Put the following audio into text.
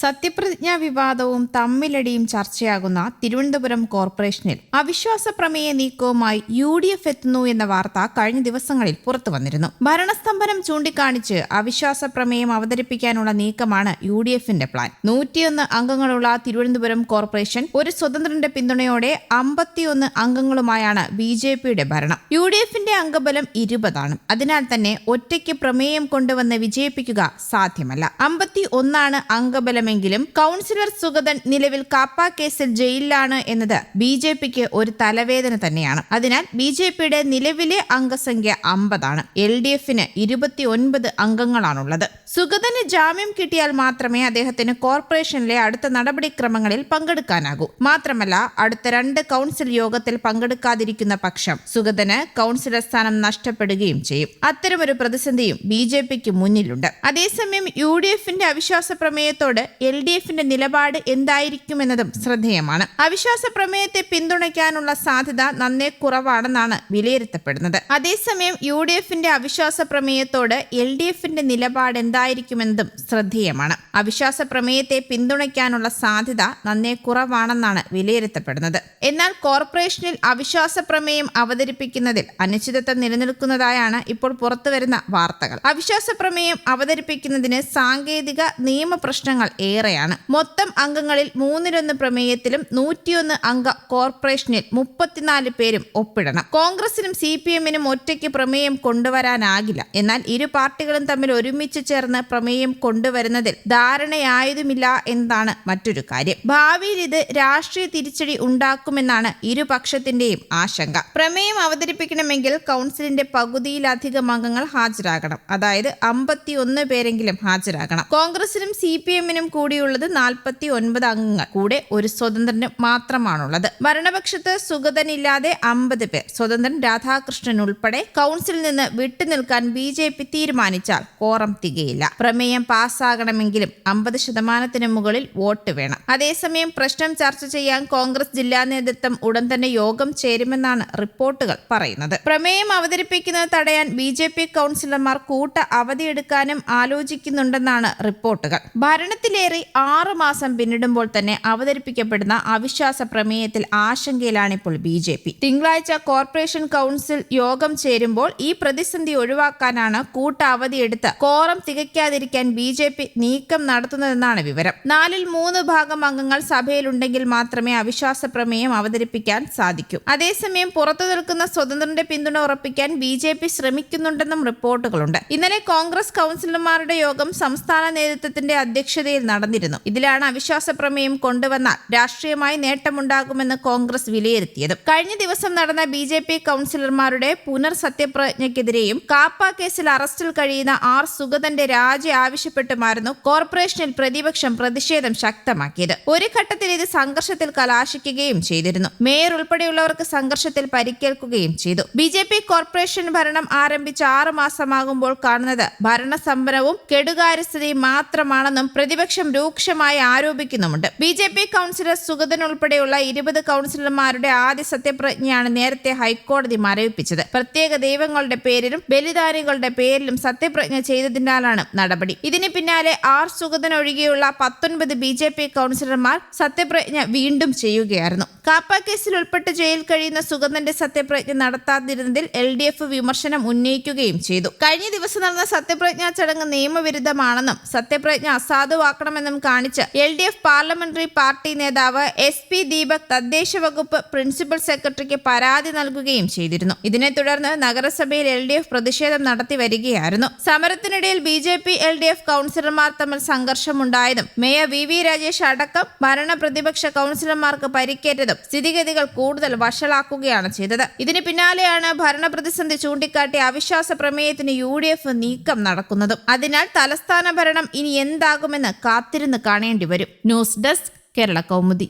സത്യപ്രതിജ്ഞാ വിവാദവും തമ്മിലടിയും ചർച്ചയാകുന്ന തിരുവനന്തപുരം കോർപ്പറേഷനിൽ അവിശ്വാസ പ്രമേയ നീക്കവുമായി UDF എത്തുന്നു എന്ന വാർത്ത കഴിഞ്ഞ ദിവസങ്ങളിൽ പുറത്തുവന്നിരുന്നു. ഭരണസ്തംഭനം ചൂണ്ടിക്കാണിച്ച് അവിശ്വാസ പ്രമേയം അവതരിപ്പിക്കാനുള്ള നീക്കമാണ് UDFന്റെ പ്ലാൻ. 101 അംഗങ്ങളുള്ള തിരുവനന്തപുരം കോർപ്പറേഷൻ ഒരു സ്വതന്ത്രന്റെ പിന്തുണയോടെ 51 അംഗങ്ങളുമായാണ് BJPയുടെ ഭരണം. UDFന്റെ അംഗബലം 20 ആണ്. അതിനാൽ തന്നെ ഒറ്റയ്ക്ക് പ്രമേയം കൊണ്ടുവന്ന് വിജയിപ്പിക്കുക സാധ്യമല്ല. 51 അംഗബലമെങ്കിലും കൗൺസിലർ സുഗതൻ നിലവിൽ കാപ്പ കേസിൽ ജയിലിലാണ് എന്നത് BJPക്ക് ഒരു തലവേദന തന്നെയാണ്. അതിനാൽ BJPയുടെ നിലവിലെ അംഗസംഖ്യ 50 ആണ്. LDFന് 29 അംഗങ്ങളാണുള്ളത്. സുഗതന് ജാമ്യം കിട്ടിയാൽ മാത്രമേ അദ്ദേഹത്തിന് കോർപ്പറേഷനിലെ അടുത്ത നടപടിക്രമങ്ങളിൽ പങ്കെടുക്കാനാകൂ. മാത്രമല്ല, അടുത്ത 2 കൗൺസിൽ യോഗത്തിൽ പങ്കെടുക്കാതിരിക്കുന്ന പക്ഷം സുഗതന് കൗൺസിലർ സ്ഥാനം നഷ്ടപ്പെടുകയും ചെയ്യും. അത്തരമൊരു പ്രതിസന്ധിയും BJPക്ക് മുന്നിലുണ്ട്. അതേസമയം UDFന്റെ അവിശ്വാസ പ്രമേയത്തോട് LDFന്റെ നിലപാട് എന്തായിരിക്കുമെന്നതും ശ്രദ്ധേയമാണ്. അവിശ്വാസ പ്രമേയത്തെ പിന്തുണയ്ക്കാനുള്ള സാധ്യത നന്നേ കുറവാണെന്നാണ് വിലയിരുത്തപ്പെടുന്നത്. അതേസമയം UDFന്റെ അവിശ്വാസ പ്രമേയത്തോട് LDFന്റെ നിലപാട് എന്തായിരിക്കുമെന്നതും ശ്രദ്ധേയമാണ്. അവിശ്വാസ പ്രമേയത്തെ പിന്തുണയ്ക്കാനുള്ള സാധ്യത നന്നേ കുറവാണെന്നാണ് വിലയിരുത്തപ്പെടുന്നത്. എന്നാൽ കോർപ്പറേഷനിൽ അവിശ്വാസ പ്രമേയം അവതരിപ്പിക്കുന്നതിൽ അനിശ്ചിതത്വം നിലനിൽക്കുന്നതായാണ് ഇപ്പോൾ പുറത്തുവരുന്ന വാർത്തകൾ. അവിശ്വാസ പ്രമേയം അവതരിപ്പിക്കുന്നതിന് സാങ്കേതിക നിയമ പ്രശ്നങ്ങൾ ഏറെയാണ്. മൊത്തം അംഗങ്ങളിൽ 1/3 പ്രമേയത്തിലും 101 അംഗ കോർപ്പറേഷനിൽ 34 പേരും ഒപ്പിടണം. കോൺഗ്രസിനും CPMനും ഒറ്റയ്ക്ക് പ്രമേയം കൊണ്ടുവരാനാകില്ല. എന്നാൽ ഇരു പാർട്ടികളും തമ്മിൽ ഒരുമിച്ച് ചേർന്ന് പ്രമേയം കൊണ്ടുവരുന്നതിൽ ധാരണയായതുമില്ല എന്നതാണ് മറ്റൊരു കാര്യം. ഭാവിയിൽ ഇത് രാഷ്ട്രീയ തിരിച്ചടി ഉണ്ടാക്കുമെന്നാണ് ഇരുപക്ഷത്തിന്റെയും ആശങ്ക. പ്രമേയം അവതരിപ്പിക്കണമെങ്കിൽ കൗൺസിലിന്റെ പകുതിയിലധികം അംഗങ്ങൾ ഹാജരാകണം. അതായത് 51 പേരെങ്കിലും ഹാജരാകണം. കോൺഗ്രസിനും CPMനും കൂടിയുള്ളത് 49 അംഗങ്ങൾ. കൂടെ ഒരു സ്വതന്ത്രന് മാത്രമാണുള്ളത്. ഭരണപക്ഷത്ത് സുഗതനില്ലാതെ 50 പേർ. സ്വതന്ത്രൻ രാധാകൃഷ്ണൻ ഉൾപ്പെടെ കൗൺസിലിൽ നിന്ന് വിട്ടുനിൽക്കാൻ BJP തീരുമാനിച്ചാൽ കോറം തികയില്ല. പ്രമേയം പാസ്സാകണമെങ്കിലും 50% മുകളിൽ വോട്ട് വേണം. അതേസമയം പ്രശ്നം ചർച്ച ചെയ്യാൻ കോൺഗ്രസ് ജില്ലാ നേതൃത്വം ഉടൻ തന്നെ യോഗം ചേരുമെന്നാണ് റിപ്പോർട്ടുകൾ പറയുന്നത്. പ്രമേയം അവതരിപ്പിക്കുന്നത് തടയാൻ BJP കൗൺസിലർമാർ കൂട്ട അവധിയെടുക്കാനും ആലോചിക്കുന്നുണ്ടെന്നാണ് റിപ്പോർട്ടുകൾ. ഭരണത്തിലേറി 6 മാസം പിന്നിടുമ്പോൾ തന്നെ അവതരിപ്പിക്കപ്പെടുന്ന അവിശ്വാസ പ്രമേയത്തിൽ ആശങ്കയിലാണിപ്പോൾ BJP. തിങ്കളാഴ്ച കോർപ്പറേഷൻ കൗൺസിൽ യോഗം ചേരുമ്പോൾ ഈ പ്രതിസന്ധി ഒഴിവാക്കാനാണ് കൂട്ട അവധിയെടുത്ത് കോറം തികയ്ക്കാതിരിക്കാൻ BJP നീക്കം നടത്തുന്നതെന്നാണ് വിവരം. 4/3 ഭാഗം അംഗങ്ങൾ സഭയിലുണ്ടെങ്കിൽ മാത്രമേ അവിശ്വാസ പ്രമേയം അവതരിപ്പിക്കാൻ സാധിക്കൂ. അതേസമയം പുറത്തു നിൽക്കുന്ന സ്വതന്ത്രന്റെ പിന്തുണ ഉറപ്പിക്കാൻ BJP ശ്രമിക്കുന്നുണ്ടെന്നും റിപ്പോർട്ടുകളുണ്ട്. ഇന്നലെ കോൺഗ്രസ് കൗൺസിലർമാരുടെ യോഗം സംസ്ഥാന നേതൃത്വത്തിന്റെ അധ്യക്ഷതയിൽ നടന്നിരുന്നു. ഇതിലാണ് അവിശ്വാസ പ്രമേയം കൊണ്ടുവന്നാൽ രാഷ്ട്രീയമായി നേട്ടമുണ്ടാകുമെന്ന് കോൺഗ്രസ് വിലയിരുത്തിയതും. കഴിഞ്ഞ ദിവസം നടന്ന BJP കൗൺസിലർമാരുടെ പുനർസത്യപ്രതിജ്ഞയ്ക്കെതിരെയും കാപ്പ കേസിൽ അറസ്റ്റിൽ കഴിയുന്ന R സുഗതന്റെ രാജി ആവശ്യപ്പെട്ടുമായിരുന്നു കോർപ്പറേഷനിൽ പ്രതിപക്ഷം പ്രതിഷേധം ശക്തമാക്കിയത്. ഒരു ഘട്ടത്തിൽ ഇത് സംഘർഷത്തിൽ കലാശിക്കുകയും ചെയ്തിരുന്നു. മേയർ ഉൾപ്പെടെയുള്ളവർക്ക് സംഘർഷത്തിൽ പരിക്കേൽക്കുകയും ചെയ്തു. BJP കോർപ്പറേഷൻ ഭരണം ആരംഭിച്ച് 6 മാസമാകുമ്പോൾ കാണുന്നത് ഭരണസമ്പന്നവും കെടുകാര്യസ്ഥതയും മാത്രമാണെന്നും പ്രതിപക്ഷം രൂക്ഷമായി ആരോപിക്കുന്നുമുണ്ട്. BJP കൗൺസിലർ സുഗതൻ ഉൾപ്പെടെയുള്ള 20 കൗൺസിലർമാരുടെ ആദ്യ സത്യപ്രതിജ്ഞയാണ് നേരത്തെ ഹൈക്കോടതി മരവിപ്പിച്ചത്. പ്രത്യേക ദൈവങ്ങളുടെ പേരിലും ബലിദാനികളുടെ പേരിലും സത്യപ്രതിജ്ഞ ചെയ്തതിനാലാണ് നടപടി. ഇതിന് പിന്നാലെ R സുഗതൻ ഒഴികെയുള്ള 19 BJP കൗൺസിലർമാർ സത്യപ്രതിജ്ഞ വീണ്ടും ചെയ്യുകയായിരുന്നു. കാപ്പ കേസിൽ ഉൾപ്പെട്ട് ജയിൽ കഴിയുന്ന സുഗതന്റെ സത്യപ്രതിജ്ഞ നടത്താതിരുന്നതിൽ LDF വിമർശനം ഉന്നയിക്കുകയും ചെയ്തു. കഴിഞ്ഞ ദിവസം നടന്ന സത്യപ്രതിജ്ഞാ ചടങ്ങ് നിയമവിരുദ്ധമാണെന്നും സത്യപ്രതിജ്ഞ അസാധുവാക്കണമെന്നും കാണിച്ച് LDF പാർലമെന്ററി പാർട്ടി നേതാവ് SP ദീപക് തദ്ദേശ വകുപ്പ് പ്രിൻസിപ്പൽ സെക്രട്ടറിക്ക് പരാതി നൽകുകയും ചെയ്തിരുന്നു. ഇതിനെ തുടർന്ന് നഗരസഭയിൽ LDF പ്രതിഷേധം നടത്തി വരികയായിരുന്നു. സമരത്തിനിടയിൽ BJP LDF കൗൺസിലർമാർ തമ്മിൽ സംഘർഷമുണ്ടായതും മേയർ VV രാജേഷ് അടക്കം ഭരണ പ്രതിപക്ഷ കൗൺസിലർമാർക്ക് പരിക്കേറ്റതും സ്ഥിതിഗതികൾ കൂടുതൽ വഷളാക്കുകയാണ് ചെയ്തത്. ഇതിന് പിന്നാലെയാണ് ഭരണ പ്രതിസന്ധി ചൂണ്ടിക്കാട്ടി അവിശ്വാസ പ്രമേയത്തിന് UDF നീക്കം നടക്കുന്നതും. അതിനാൽ തലസ്ഥാന ഭരണം ഇനി എന്താകുമെന്ന് കാത്തിരുന്ന് കാണേണ്ടി വരും. News desk Kerala Kaumudi.